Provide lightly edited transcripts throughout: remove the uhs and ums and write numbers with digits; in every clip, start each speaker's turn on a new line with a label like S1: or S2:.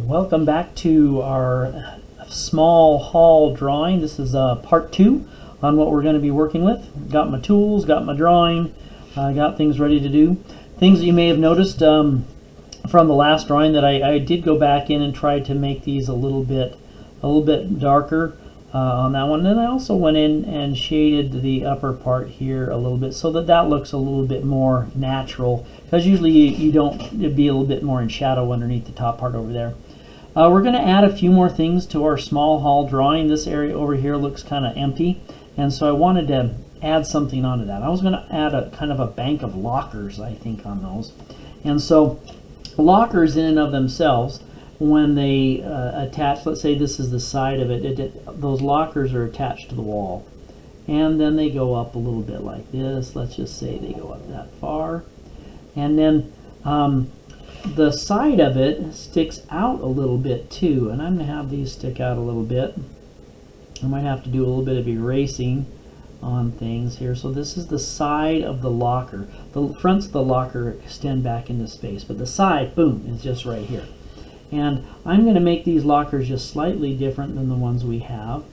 S1: Welcome back to our small hall drawing. This is part 2 on what we're going to be working with. Got my tools, got my drawing, got things ready to do. Things that you may have noticed from the last drawing that I did go back in and try to make these a little bit darker on that one. And then I also went in and shaded the upper part here a little bit so that that looks a little bit more natural, because usually you don't, it'd be a little bit more in shadow underneath the top part over there. We're going to add a few more things to our small hall drawing. This area over here looks kind of empty, and so I wanted to add something onto that. I was going to add a kind of a bank of lockers, I think, on those. And so lockers in and of themselves, when they attach, let's say this is the side of it, those lockers are attached to the wall, and then they go up a little bit like this. Let's just say they go up that far, and then the side of it sticks out a little bit too, and I'm going to have these stick out a little bit. I might have to do a little bit of erasing on things here. So this is the side of the locker. The fronts of the locker extend back into space, but the side, boom, is just right here. And I'm going to make these lockers just slightly different than the ones we have.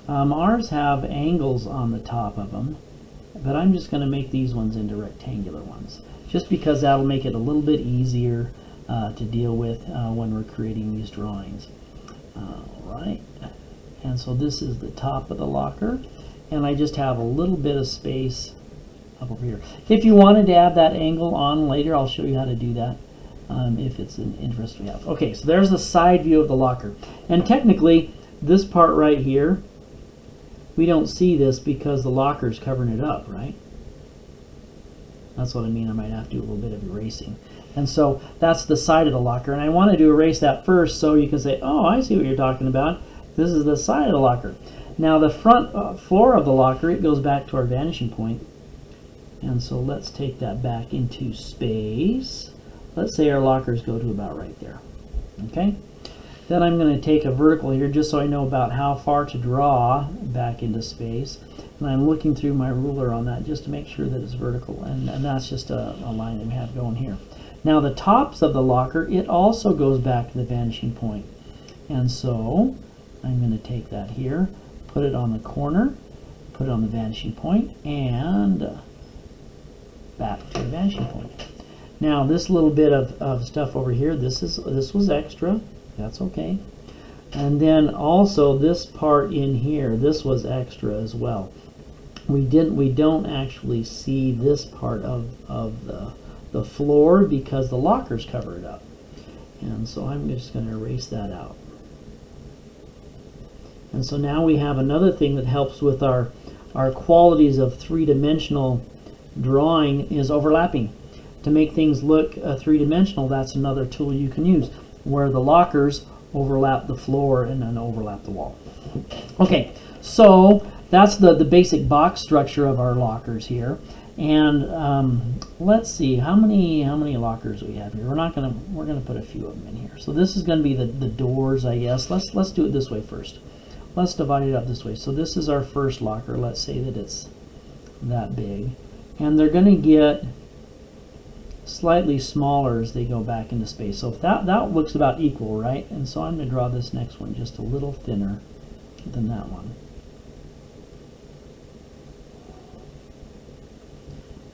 S1: Ours have angles on the top of them, but I'm just going to make these ones into rectangular ones, just because that'll make it a little bit easier to deal with when we're creating these drawings. Alright, and so this is the top of the locker, and I just have a little bit of space up over here. If you wanted to add that angle on later, I'll show you how to do that if it's an interest we have. Okay, so there's the side view of the locker, and technically this part right here, we don't see this because the locker's covering it up, right? That's what I mean. I might have to do a little bit of erasing. And so that's the side of the locker. And I wanted to erase that first so you can say, oh, I see what you're talking about. This is the side of the locker. Now the front floor of the locker, it goes back to our vanishing point. And so let's take that back into space. Let's say our lockers go to about right there. Okay? Then I'm going to take a vertical here just so I know about how far to draw back into space. And I'm looking through my ruler on that just to make sure that it's vertical. And that's just a line that we have going here. Now the tops of the locker, it also goes back to the vanishing point. And so I'm going to take that here, put it on the corner, put it on the vanishing point, and back to the vanishing point. Now this little bit of stuff over here, this was extra. That's okay. And then also this part in here, this was extra as well. We don't actually see this part of the floor because the lockers cover it up. And so I'm just going to erase that out. And so now we have another thing that helps with our qualities of three-dimensional drawing is overlapping. To make things look three-dimensional, that's another tool you can use, where the lockers overlap the floor and then overlap the wall. Okay, so that's the basic box structure of our lockers here. And let's see how many lockers we have here. We're gonna put a few of them in here. So this is gonna be the doors, I guess. Let's do it this way first. Let's divide it up this way. So this is our first locker. Let's say that it's that big, and they're gonna get slightly smaller as they go back into space. So if that looks about equal, right? And so I'm going to draw this next one just a little thinner than that one.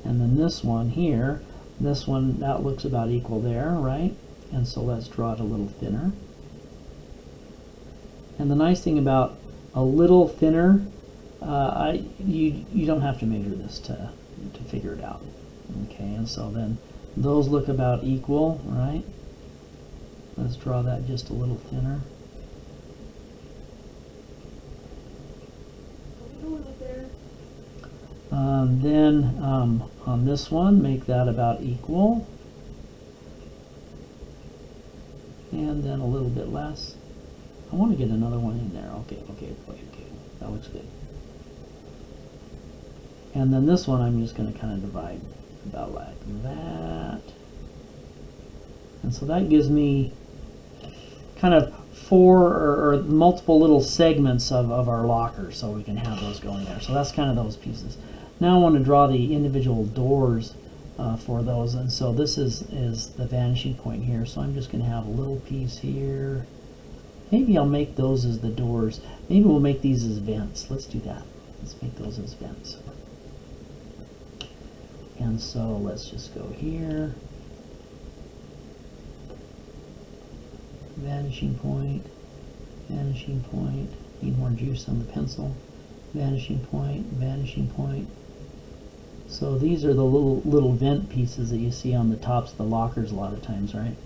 S1: And then this one here, that looks about equal there, right? And so let's draw it a little thinner. And the nice thing about a little thinner, you don't have to measure this to figure it out. Okay, and so then those look about equal, right? Let's draw that just a little thinner. Then on this one, make that about equal. And then a little bit less. I want to get another one in there. Okay. That looks good. And then this one I'm just going to kind of divide about like that. And so that gives me kind of 4 or multiple little segments of our locker, so we can have those going there. So that's kind of those pieces. Now I want to draw the individual doors for those. And so this is the vanishing point here. So I'm just going to have a little piece here. Maybe I'll make those as the doors. Maybe we'll make these as vents. Let's do that. Let's make those as vents. And so let's just go here. Vanishing point, vanishing point. Need more juice on the pencil. Vanishing point, vanishing point. So these are the little vent pieces that you see on the tops of the lockers a lot of times, right?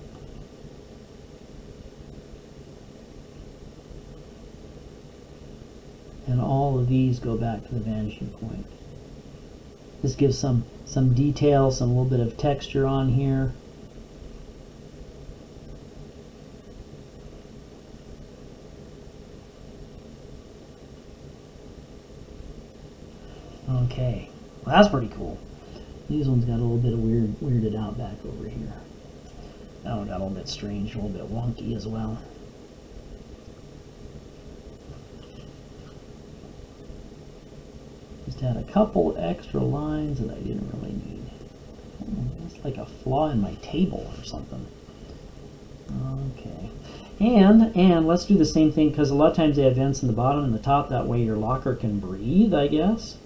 S1: And all of these go back to the vanishing point. This gives some detail, some little bit of texture on here. Okay, well, that's pretty cool. These ones got a little bit of weirded out back over here. That one got a little bit strange, a little bit wonky as well. Just had a couple extra lines that I didn't really need. It's like a flaw in my table or something. Okay. And let's do the same thing, because a lot of times they have vents in the bottom and the top. That way your locker can breathe, I guess.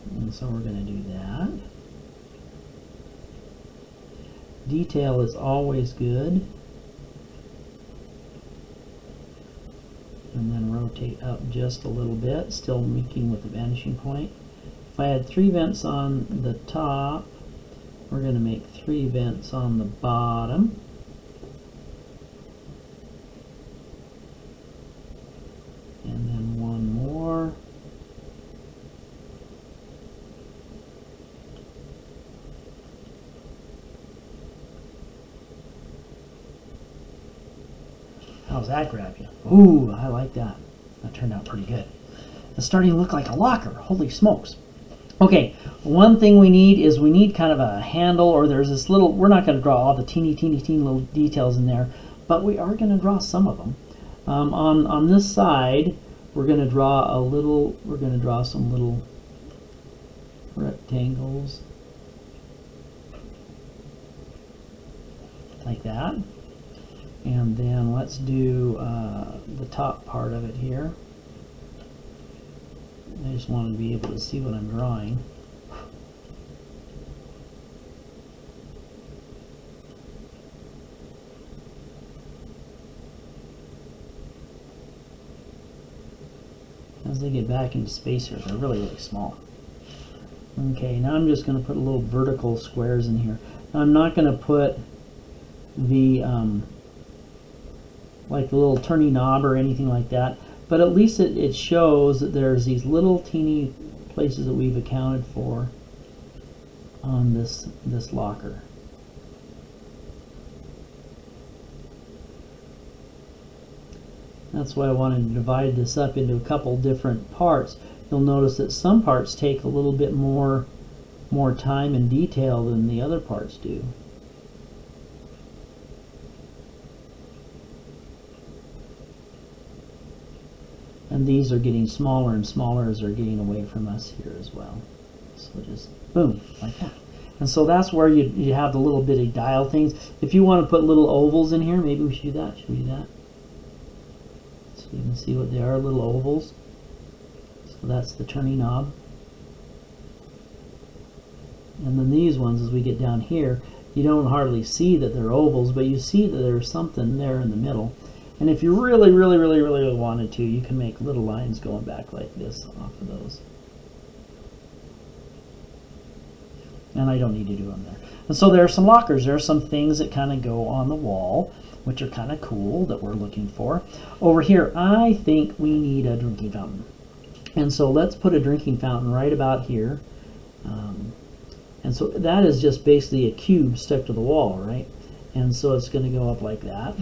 S1: And so we're going to do that. Detail is always good. And then rotate up just a little bit, still making with the vanishing point. If I had 3 vents on the top, we're going to make 3 vents on the bottom. And then one more. How's that grab you? Ooh, I like that. That turned out pretty good. It's starting to look like a locker. Holy smokes. Okay, one thing we need kind of a handle, or there's this little, we're not going to draw all the teeny little details in there, but we are going to draw some of them. On this side, we're going to draw some little rectangles like that. And then let's do the top part of it here. I just want to be able to see what I'm drawing. As they get back into space here, they're really small. Okay, now I'm just going to put little vertical squares in here. Now I'm not going to put the like the little turning knob or anything like that, but at least it shows that there's these little teeny places that we've accounted for on this locker. That's why I wanted to divide this up into a couple different parts. You'll notice that some parts take a little bit more time and detail than the other parts do. And these are getting smaller and smaller as they're getting away from us here as well. So just boom, like that. And so that's where you have the little bitty dial things. If you want to put little ovals in here, maybe we should do that. Should we do that? So you can see what they are, little ovals. So that's the turning knob. And then these ones, as we get down here, you don't hardly see that they're ovals, but you see that there's something there in the middle. And if you really wanted to, you can make little lines going back like this off of those. And I don't need to do them there. And so there are some lockers. There are some things that kind of go on the wall, which are kind of cool that we're looking for. Over here, I think we need a drinking fountain. And so let's put a drinking fountain right about here. And so that is just basically a cube stuck to the wall, right? And so it's going to go up like that,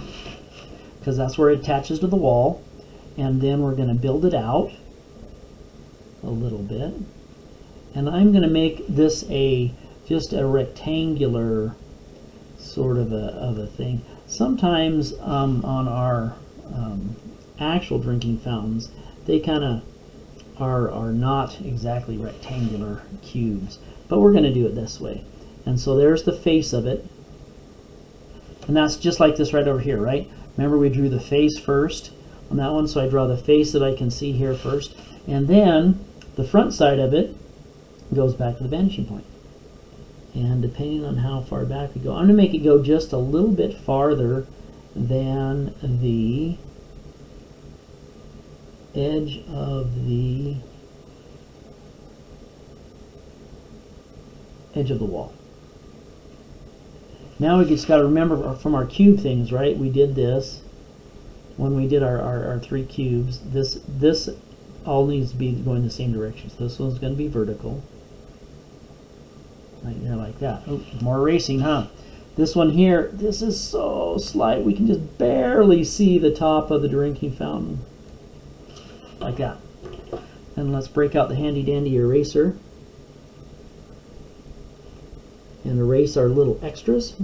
S1: because that's where it attaches to the wall. And then we're going to build it out a little bit. And I'm going to make this just a rectangular sort of a thing. Sometimes on our actual drinking fountains, they kind of are not exactly rectangular cubes. But we're going to do it this way. And so there's the face of it. And that's just like this right over here, right? Remember we drew the face first on that one, so I draw the face that I can see here first. And then the front side of it goes back to the vanishing point. And depending on how far back we go, I'm going to make it go just a little bit farther than the edge of the wall. Now we just got to remember from our cube things, right? We did this when we did our 3 cubes. This all needs to be going the same direction. So this one's going to be vertical. Right there like that. Oh, more erasing, huh? This one here, this is so slight. We can just barely see the top of the drinking fountain. Like that. And let's break out the handy dandy eraser and erase our little extras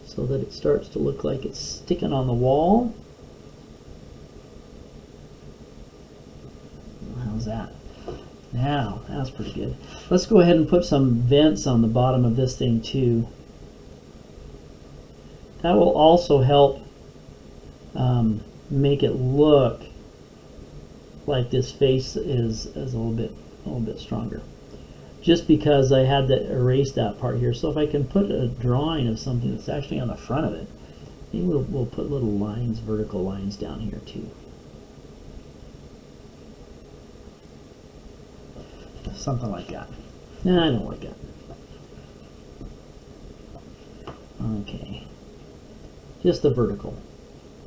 S1: so that it starts to look like it's sticking on the wall. How's that? Now, that's pretty good. Let's go ahead and put some vents on the bottom of this thing too. That will also help make it look like this face is a little bit stronger. Just because I had to erase that part here. So if I can put a drawing of something that's actually on the front of it, maybe we'll put little lines, vertical lines down here too. Something like that. Nah, I don't like that. Okay. Just the vertical,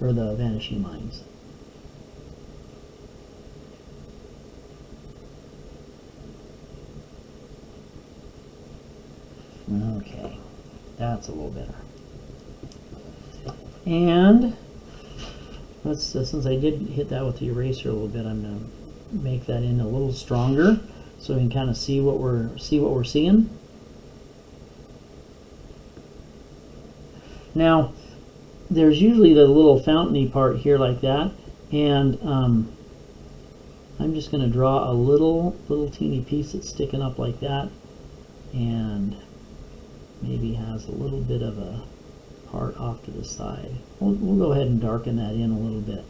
S1: or the vanishing lines. Okay, that's a little better. And let's since I did hit that with the eraser a little bit, I'm going to make that in a little stronger so we can kind of see what we're seeing. Now, there's usually the little fountainy part here like that, and I'm just going to draw a little teeny piece that's sticking up like that, and maybe has a little bit of a part off to the side. We'll go ahead and darken that in a little bit.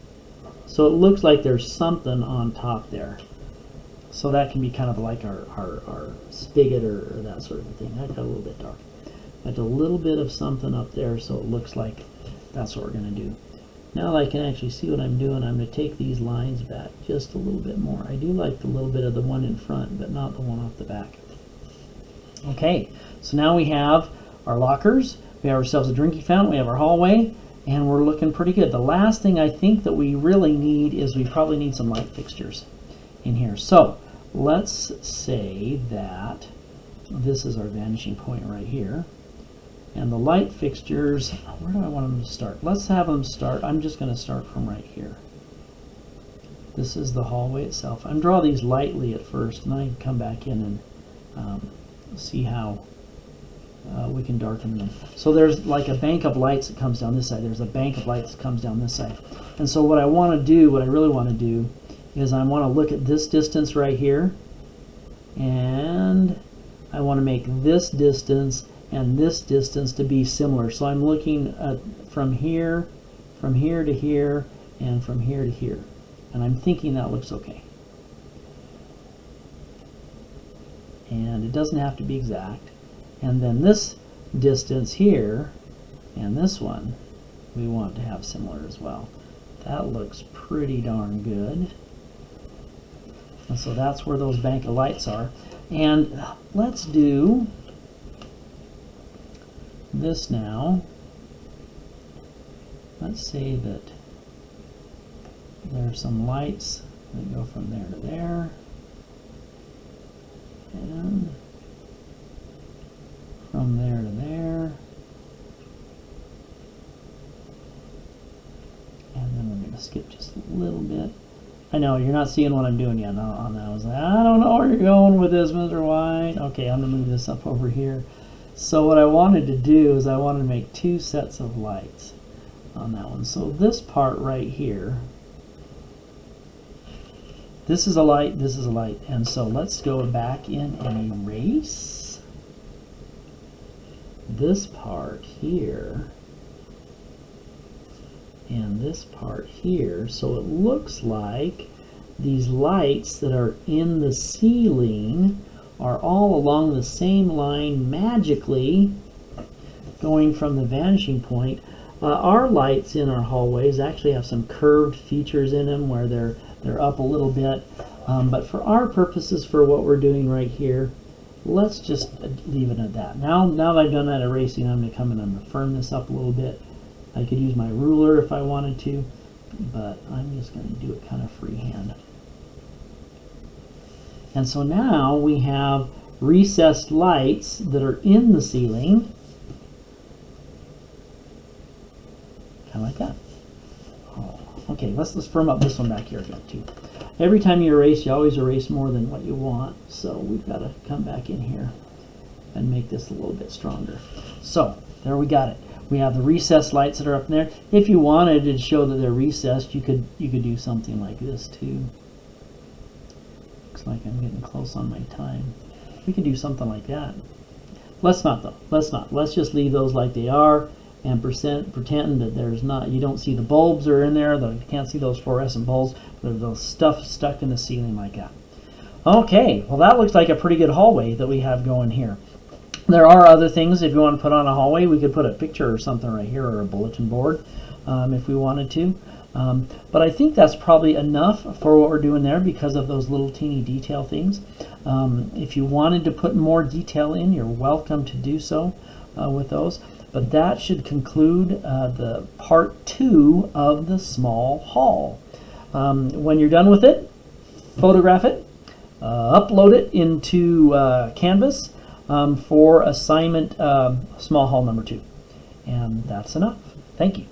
S1: So it looks like there's something on top there. So that can be kind of like our spigot or that sort of thing. That got a little bit dark. But a little bit of something up there so it looks like that's what we're going to do. Now that I can actually see what I'm doing, I'm going to take these lines back just a little bit more. I do like the little bit of the one in front, but not the one off the back. Okay, so now we have our lockers, we have ourselves a drinking fountain, we have our hallway, and we're looking pretty good. The last thing I think that we really need is we probably need some light fixtures in here. So let's say that this is our vanishing point right here. And the light fixtures, where do I want them to start? Let's have them start, I'm just going to start from right here. This is the hallway itself. I'm draw these lightly at first, and then I can come back in and see how we can darken them. So there's like a bank of lights that comes down this side. There's a bank of lights that comes down this side. And so what I want to do, what I really want to do, is I want to look at this distance right here, and I want to make this distance and this distance to be similar. So I'm looking at from here to here, and from here to here. And I'm thinking that looks okay. And it doesn't have to be exact. And then this distance here and this one we want to have similar as well. That looks pretty darn good. And so that's where those bank of lights are. And let's do this now. Let's say that there's some lights that go from there to there. And from there to there. And then we're going to skip just a little bit. I know, you're not seeing what I'm doing yet on that. I was like, I don't know where you're going with this, Mr. White. Okay, I'm going to move this up over here. So what I wanted to do is I wanted to make two sets of lights on that one. So this part right here, this is a light, this is a light. And so let's go back in and erase. this part here and this part here, so it looks like these lights that are in the ceiling are all along the same line magically going from the vanishing point. Our lights in our hallways actually have some curved features in them where they're up a little bit, but for our purposes, for what we're doing right here, let's just leave it at that. Now that I've done that erasing, I'm going to come in and I'm going to firm this up a little bit. I could use my ruler if I wanted to, but I'm just going to do it kind of freehand. And so now we have recessed lights that are in the ceiling, kind of like that. Oh, okay, let's firm up this one back here again too. Every time you erase, you always erase more than what you want, so we've got to come back in here and make this a little bit stronger. So there we got it. We have the recessed lights that are up there. If you wanted to show that they're recessed, you could do something like this too. Looks like I'm getting close on my time. We could do something like that. Let's not though. Let's not. Let's just leave those like they are and pretend that there's not. You don't see the bulbs are in there. You can't see those fluorescent bulbs. There's those stuff stuck in the ceiling like that. Okay. Well, that looks like a pretty good hallway that we have going here. There are other things if you want to put on a hallway. We could put a picture or something right here, or a bulletin board if we wanted to. But I think that's probably enough for what we're doing there because of those little teeny detail things. If you wanted to put more detail in, you're welcome to do so with those. But that should conclude the part 2 of the small hall. When you're done with it, photograph it, upload it into Canvas for assignment small hall number 2. And that's enough. Thank you.